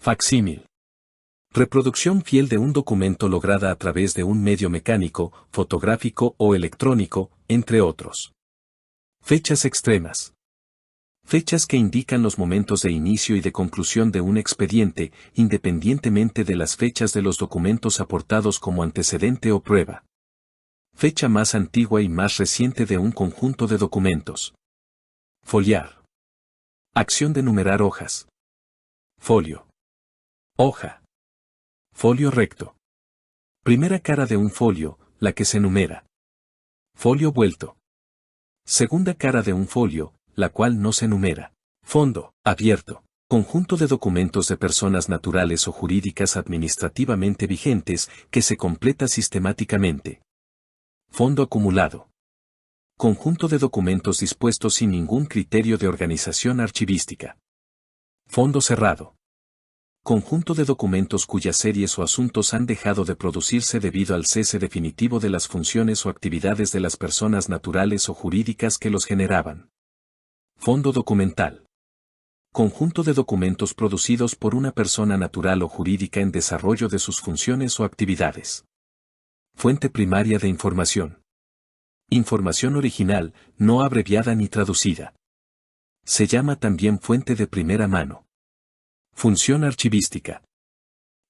Facsímil. Reproducción fiel de un documento lograda a través de un medio mecánico, fotográfico o electrónico, entre otros. Fechas extremas. Fechas que indican los momentos de inicio y de conclusión de un expediente, independientemente de las fechas de los documentos aportados como antecedente o prueba. Fecha más antigua y más reciente de un conjunto de documentos. Foliar. Acción de numerar hojas. Folio. Hoja. Folio recto. Primera cara de un folio, la que se numera. Folio vuelto. Segunda cara de un folio, la cual no se numera. Fondo, abierto. Conjunto de documentos de personas naturales o jurídicas administrativamente vigentes, que se completa sistemáticamente. Fondo acumulado. Conjunto de documentos dispuestos sin ningún criterio de organización archivística. Fondo cerrado. Conjunto de documentos cuyas series o asuntos han dejado de producirse debido al cese definitivo de las funciones o actividades de las personas naturales o jurídicas que los generaban. Fondo documental. Conjunto de documentos producidos por una persona natural o jurídica en desarrollo de sus funciones o actividades. Fuente primaria de información. Información original, no abreviada ni traducida. Se llama también fuente de primera mano. Función archivística.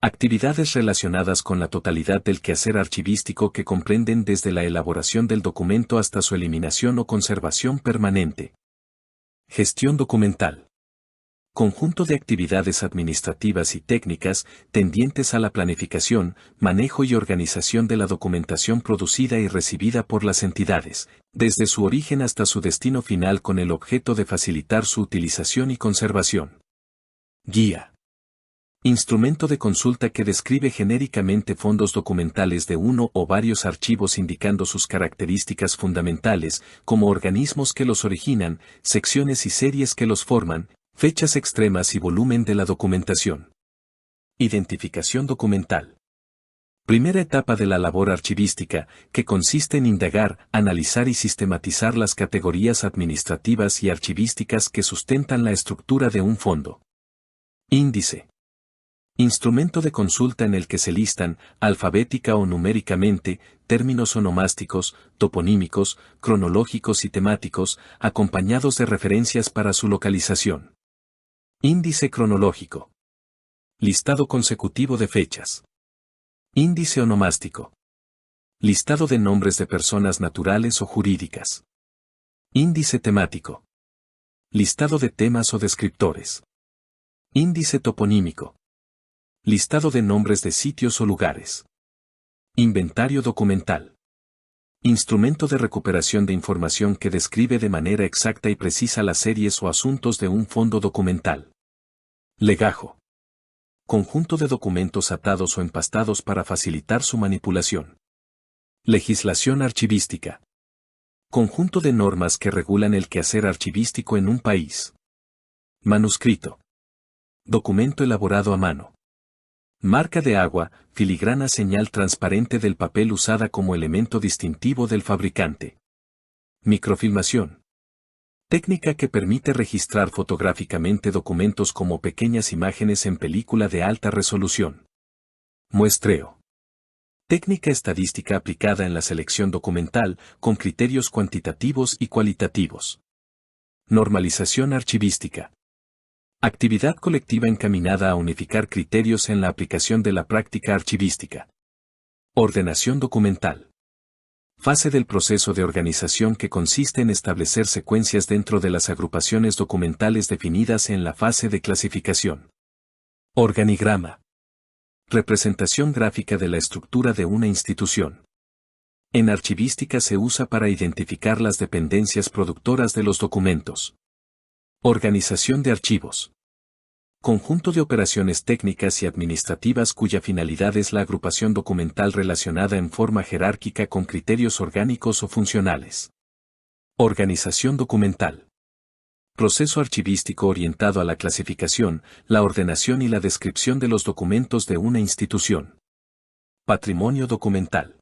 Actividades relacionadas con la totalidad del quehacer archivístico que comprenden desde la elaboración del documento hasta su eliminación o conservación permanente. Gestión documental. Conjunto de actividades administrativas y técnicas tendientes a la planificación, manejo y organización de la documentación producida y recibida por las entidades, desde su origen hasta su destino final con el objeto de facilitar su utilización y conservación. Guía. Instrumento de consulta que describe genéricamente fondos documentales de uno o varios archivos indicando sus características fundamentales, como organismos que los originan, secciones y series que los forman, fechas extremas y volumen de la documentación. Identificación documental. Primera etapa de la labor archivística, que consiste en indagar, analizar y sistematizar las categorías administrativas y archivísticas que sustentan la estructura de un fondo. Índice. Instrumento de consulta en el que se listan, alfabética o numéricamente, términos onomásticos, toponímicos, cronológicos y temáticos, acompañados de referencias para su localización. Índice cronológico. Listado consecutivo de fechas. Índice onomástico. Listado de nombres de personas naturales o jurídicas. Índice temático. Listado de temas o descriptores. Índice toponímico. Listado de nombres de sitios o lugares. Inventario documental. Instrumento de recuperación de información que describe de manera exacta y precisa las series o asuntos de un fondo documental. Legajo. Conjunto de documentos atados o empastados para facilitar su manipulación. Legislación archivística. Conjunto de normas que regulan el quehacer archivístico en un país. Manuscrito. Documento elaborado a mano. Marca de agua, filigrana señal transparente del papel usada como elemento distintivo del fabricante. Microfilmación. Técnica que permite registrar fotográficamente documentos como pequeñas imágenes en película de alta resolución. Muestreo. Técnica estadística aplicada en la selección documental, con criterios cuantitativos y cualitativos. Normalización archivística. Actividad colectiva encaminada a unificar criterios en la aplicación de la práctica archivística. Ordenación documental. Fase del proceso de organización que consiste en establecer secuencias dentro de las agrupaciones documentales definidas en la fase de clasificación. Organigrama. Representación gráfica de la estructura de una institución. En archivística se usa para identificar las dependencias productoras de los documentos. Organización de archivos. Conjunto de operaciones técnicas y administrativas cuya finalidad es la agrupación documental relacionada en forma jerárquica con criterios orgánicos o funcionales. Organización documental. Proceso archivístico orientado a la clasificación, la ordenación y la descripción de los documentos de una institución. Patrimonio documental.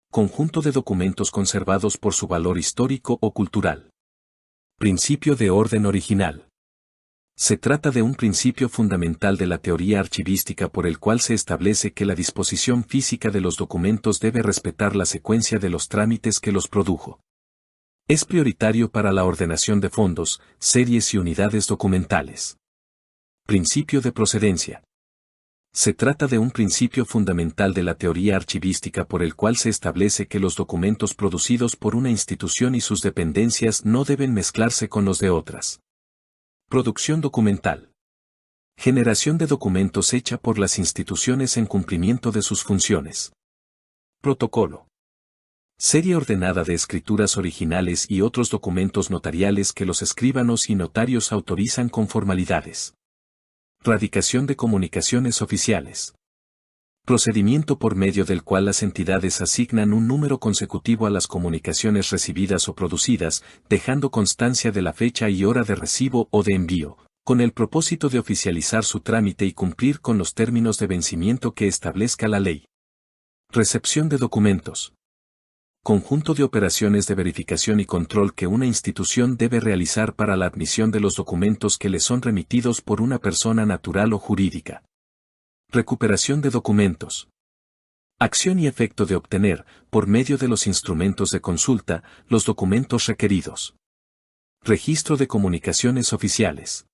Conjunto de documentos conservados por su valor histórico o cultural. Principio de orden original. Se trata de un principio fundamental de la teoría archivística por el cual se establece que la disposición física de los documentos debe respetar la secuencia de los trámites que los produjo. Es prioritario para la ordenación de fondos, series y unidades documentales. Principio de procedencia. Se trata de un principio fundamental de la teoría archivística por el cual se establece que los documentos producidos por una institución y sus dependencias no deben mezclarse con los de otras. Producción documental. Generación de documentos hecha por las instituciones en cumplimiento de sus funciones. Protocolo. Serie ordenada de escrituras originales y otros documentos notariales que los escribanos y notarios autorizan con formalidades. Radicación de comunicaciones oficiales. Procedimiento por medio del cual las entidades asignan un número consecutivo a las comunicaciones recibidas o producidas, dejando constancia de la fecha y hora de recibo o de envío, con el propósito de oficializar su trámite y cumplir con los términos de vencimiento que establezca la ley. Recepción de documentos. Conjunto de operaciones de verificación y control que una institución debe realizar para la admisión de los documentos que le son remitidos por una persona natural o jurídica. Recuperación de documentos. Acción y efecto de obtener, por medio de los instrumentos de consulta, los documentos requeridos. Registro de comunicaciones oficiales.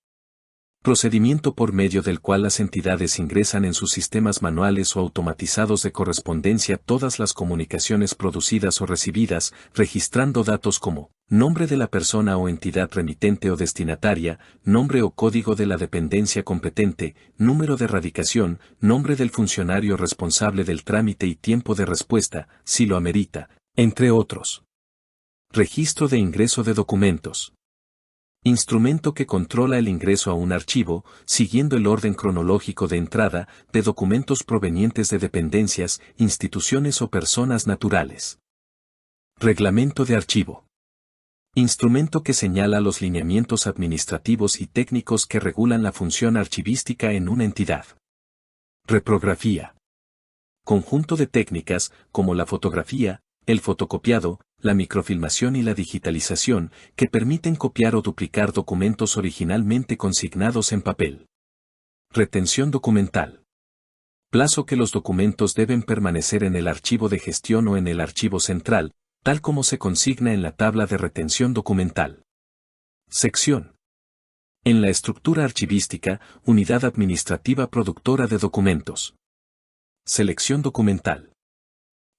Procedimiento por medio del cual las entidades ingresan en sus sistemas manuales o automatizados de correspondencia todas las comunicaciones producidas o recibidas, registrando datos como nombre de la persona o entidad remitente o destinataria, nombre o código de la dependencia competente, número de radicación, nombre del funcionario responsable del trámite y tiempo de respuesta, si lo amerita, entre otros. Registro de ingreso de documentos. Instrumento que controla el ingreso a un archivo, siguiendo el orden cronológico de entrada, de documentos provenientes de dependencias, instituciones o personas naturales. Reglamento de archivo. Instrumento que señala los lineamientos administrativos y técnicos que regulan la función archivística en una entidad. Reprografía. Conjunto de técnicas, como la fotografía, el fotocopiado, la microfilmación y la digitalización, que permiten copiar o duplicar documentos originalmente consignados en papel. Retención documental. Plazo que los documentos deben permanecer en el archivo de gestión o en el archivo central, tal como se consigna en la tabla de retención documental. Sección. En la estructura archivística, unidad administrativa productora de documentos. Selección documental.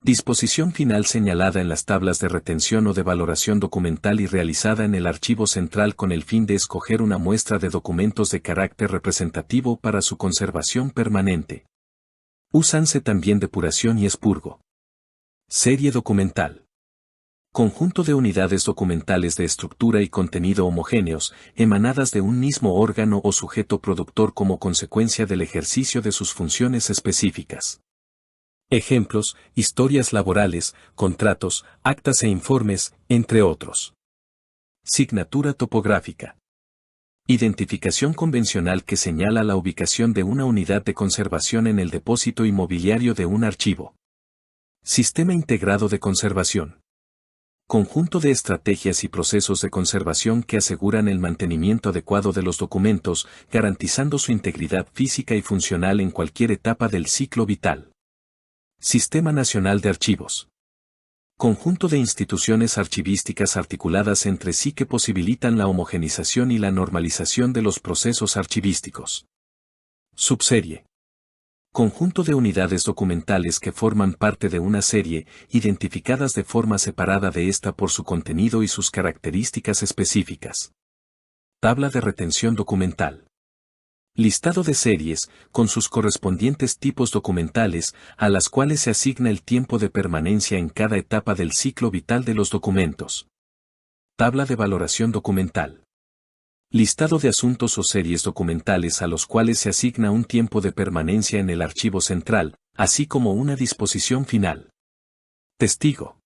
Disposición final señalada en las tablas de retención o de valoración documental y realizada en el archivo central con el fin de escoger una muestra de documentos de carácter representativo para su conservación permanente. Úsanse también depuración y expurgo. Serie documental. Conjunto de unidades documentales de estructura y contenido homogéneos, emanadas de un mismo órgano o sujeto productor como consecuencia del ejercicio de sus funciones específicas. Ejemplos, historias laborales, contratos, actas e informes, entre otros. Signatura topográfica. Identificación convencional que señala la ubicación de una unidad de conservación en el depósito inmobiliario de un archivo. Sistema integrado de conservación. Conjunto de estrategias y procesos de conservación que aseguran el mantenimiento adecuado de los documentos, garantizando su integridad física y funcional en cualquier etapa del ciclo vital. Sistema Nacional de Archivos. Conjunto de instituciones archivísticas articuladas entre sí que posibilitan la homogenización y la normalización de los procesos archivísticos. Subserie. Conjunto de unidades documentales que forman parte de una serie, identificadas de forma separada de esta por su contenido y sus características específicas. Tabla de retención documental. Listado de series, con sus correspondientes tipos documentales, a las cuales se asigna el tiempo de permanencia en cada etapa del ciclo vital de los documentos. Tabla de valoración documental. Listado de asuntos o series documentales a los cuales se asigna un tiempo de permanencia en el archivo central, así como una disposición final. Testigo.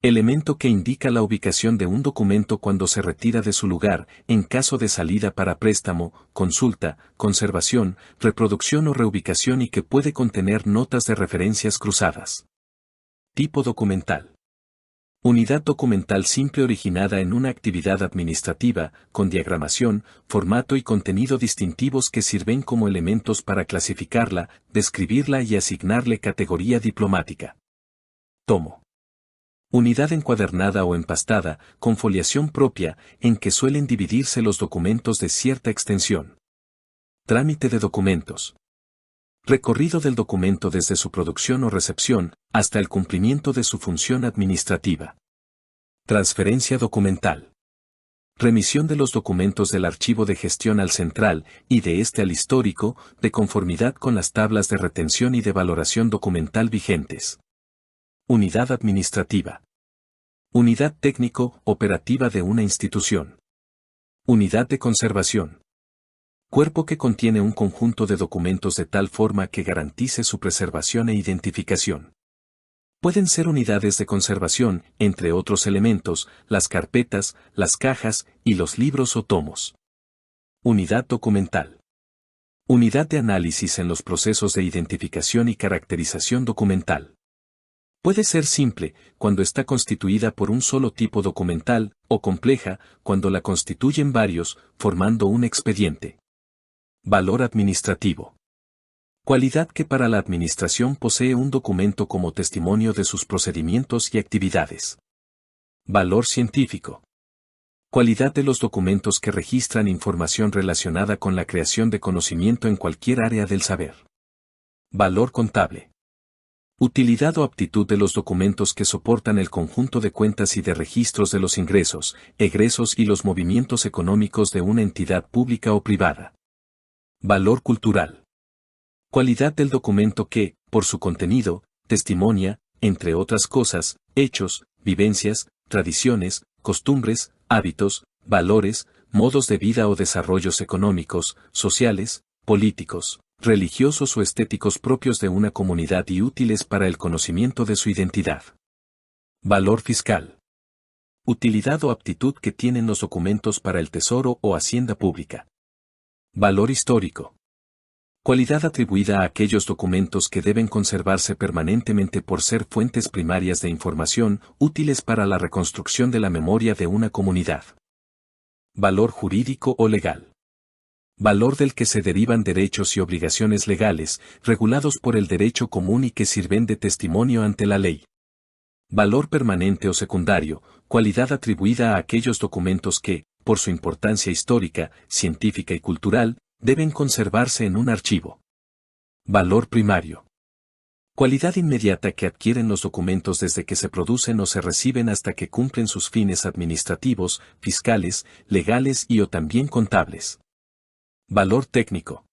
Elemento que indica la ubicación de un documento cuando se retira de su lugar, en caso de salida para préstamo, consulta, conservación, reproducción o reubicación y que puede contener notas de referencias cruzadas. Tipo documental. Unidad documental simple originada en una actividad administrativa, con diagramación, formato y contenido distintivos que sirven como elementos para clasificarla, describirla y asignarle categoría diplomática. Tomo. Unidad encuadernada o empastada, con foliación propia, en que suelen dividirse los documentos de cierta extensión. Trámite de documentos. Recorrido del documento desde su producción o recepción, hasta el cumplimiento de su función administrativa. Transferencia documental. Remisión de los documentos del archivo de gestión al central, y de este al histórico, de conformidad con las tablas de retención y de valoración documental vigentes. Unidad administrativa. Unidad técnico-operativa de una institución. Unidad de conservación. Cuerpo que contiene un conjunto de documentos de tal forma que garantice su preservación e identificación. Pueden ser unidades de conservación, entre otros elementos, las carpetas, las cajas y los libros o tomos. Unidad documental. Unidad de análisis en los procesos de identificación y caracterización documental. Puede ser simple, cuando está constituida por un solo tipo documental, o compleja, cuando la constituyen varios, formando un expediente. Valor administrativo. Cualidad que para la administración posee un documento como testimonio de sus procedimientos y actividades. Valor científico. Cualidad de los documentos que registran información relacionada con la creación de conocimiento en cualquier área del saber. Valor contable. Utilidad o aptitud de los documentos que soportan el conjunto de cuentas y de registros de los ingresos, egresos y los movimientos económicos de una entidad pública o privada. Valor cultural. Cualidad del documento que, por su contenido, testimonia, entre otras cosas, hechos, vivencias, tradiciones, costumbres, hábitos, valores, modos de vida o desarrollos económicos, sociales, políticos, religiosos o estéticos propios de una comunidad y útiles para el conocimiento de su identidad. Valor fiscal. Utilidad o aptitud que tienen los documentos para el Tesoro o Hacienda Pública. Valor histórico. Cualidad atribuida a aquellos documentos que deben conservarse permanentemente por ser fuentes primarias de información útiles para la reconstrucción de la memoria de una comunidad. Valor jurídico o legal. Valor del que se derivan derechos y obligaciones legales, regulados por el derecho común y que sirven de testimonio ante la ley. Valor permanente o secundario, cualidad atribuida a aquellos documentos que, por su importancia histórica, científica y cultural, deben conservarse en un archivo. Valor primario. Cualidad inmediata que adquieren los documentos desde que se producen o se reciben hasta que cumplen sus fines administrativos, fiscales, legales y o también contables. Valor técnico.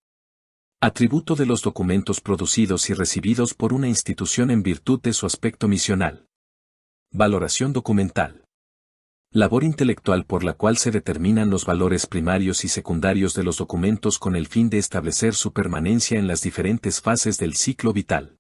Atributo de los documentos producidos y recibidos por una institución en virtud de su aspecto misional. Valoración documental. Labor intelectual por la cual se determinan los valores primarios y secundarios de los documentos con el fin de establecer su permanencia en las diferentes fases del ciclo vital.